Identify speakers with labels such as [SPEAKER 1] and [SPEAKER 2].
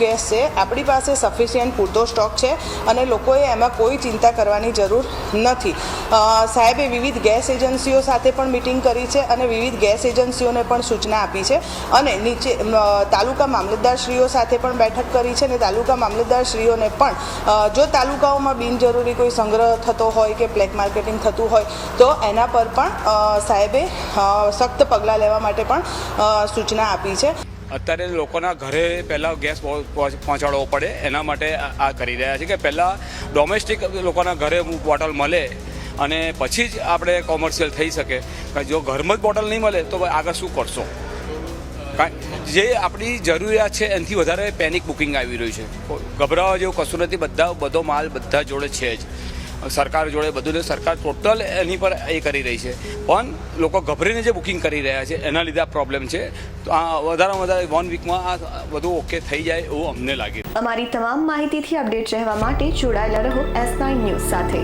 [SPEAKER 1] Gas છે આપણી પાસે સફિશિયન્ટ પૂરતો સ્ટોક છે અને લોકોએ એમાં કોઈ ચિંતા કરવાની જરૂર નથી. સાહેબે વિવિધ ગેસ એજન્સીઓ સાથે પણ મિટિંગ કરી છે અને વિવિધ ગેસ એજન્સીઓને પણ સૂચના આપી છે અને નીચે તાલુકા મામલતદારશ્રીઓ સાથે પણ બેઠક કરી છે અને તાલુકા મામલતદારશ્રીઓને પણ જો તાલુકાઓમાં બિનજરૂરી કોઈ સંગ્રહ થતો હોય કે બ્લેક માર્કેટિંગ થતું હોય તો એના પર પણ સાહેબે સખ્ત પગલાં લેવા માટે પણ સૂચના આપી છે.
[SPEAKER 2] અત્યારે લોકોના ઘરે પહેલાં ગેસ પહોંચાડવો પડે એના માટે આ કરી રહ્યા છે કે પહેલાં ડોમેસ્ટિક લોકોના ઘરે બોટલ મળે અને પછી જ આપણે કોમર્શિયલ થઈ શકે. જો ઘરમાં જ બોટલ નહીં મળે તો આગળ શું કરશો? જે આપણી જરૂરિયાત છે એનાથી વધારે પેનિક બુકિંગ આવી રહ્યું છે. ગભરાવા જેવું કશું નથી. બધો માલ બધા જોડે છે જ, સરકાર જોડે બધું. સરકાર ટોટલ એની પર એ કરી રહી છે પણ લોકો ગભરીને જે બુકિંગ કરી રહ્યા છે એના લીધે આ પ્રોબ્લેમ છે. તો આ વધારેમાં વધારે 1 વીકમાં આ બધું ઓકે થઈ જાય એવું અમને લાગે.
[SPEAKER 3] અમારી તમામ માહિતીથી અપડેટ રહેવા માટે જોડાયેલા રહો S9 ન્યૂઝ સાથે.